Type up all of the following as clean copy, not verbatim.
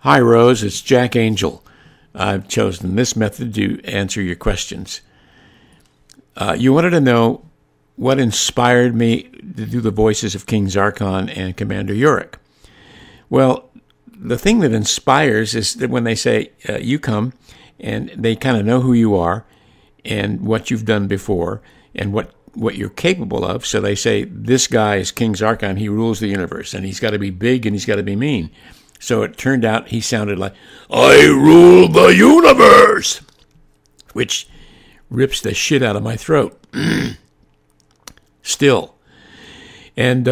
Hi, Rose. It's Jack Angel. I've chosen this method to answer your questions. You wanted to know what inspired me to do the voices of King Zarkon and Commander Yorick. Well, the thing that inspires is that when they say, you come, and they kind of know who you are and what you've done before and what you're capable of. So they say, this guy is King Zarkon. He rules the universe, and he's got to be big and he's got to be mean. So it turned out he sounded like, I rule the universe, which rips the shit out of my throat. Still. And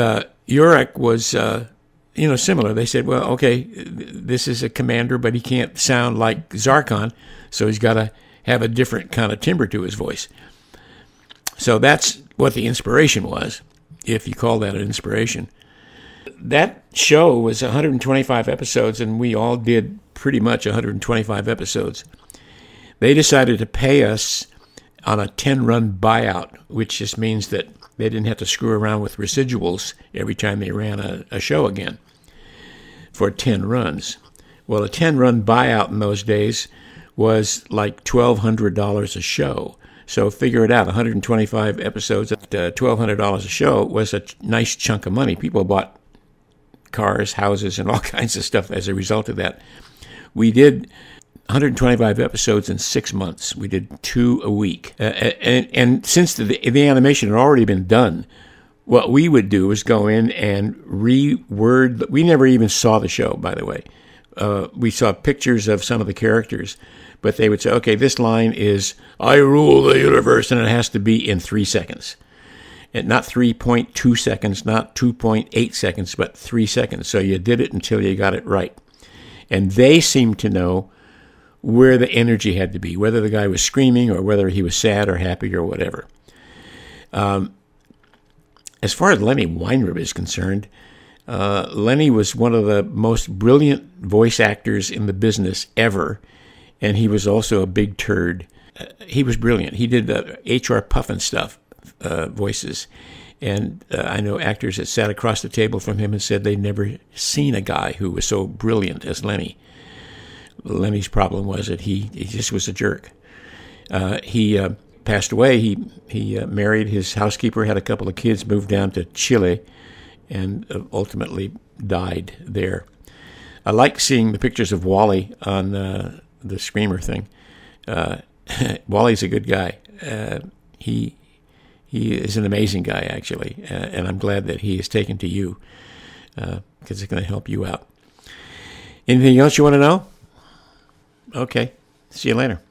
Yorick was, similar. They said, well, okay, this is a commander, but he can't sound like Zarkon, so he's got to have a different kind of timbre to his voice. So that's what the inspiration was, if you call that an inspiration. That show was 125 episodes, and we all did pretty much 125 episodes. They decided to pay us on a 10-run buyout, which just means that they didn't have to screw around with residuals every time they ran a show again for 10 runs. Well, a 10-run buyout in those days was like $1,200 a show. So figure it out, 125 episodes at $1,200 a show was a nice chunk of money. People bought cars, houses, and all kinds of stuff as a result of that. We did 125 episodes in 6 months. We did 2 a week. And since the animation had already been done, what we would do was go in and reword. We never even saw the show, by the way. We saw pictures of some of the characters, but they would say, okay, this line is, I rule the universe, and it has to be in 3 seconds. And not 3.2 seconds, not 2.8 seconds, but 3 seconds. So you did it until you got it right. And they seemed to know where the energy had to be, whether the guy was screaming or whether he was sad or happy or whatever. As far as Lenny Weinrib is concerned, Lenny was one of the most brilliant voice actors in the business ever, and he was also a big turd. He was brilliant. He did H.R. Puffin stuff, voices, and I know actors that sat across the table from him and said they'd never seen a guy who was so brilliant as Lenny. Lenny's problem was that he just was a jerk. He passed away. He married his housekeeper, had a couple of kids, moved down to Chile, and ultimately died there. I like seeing the pictures of Wally on the Screamer thing. Wally's a good guy. He is an amazing guy, actually, and I'm glad that he is taken to you because it's going to help you out. Anything else you want to know? Okay. See you later.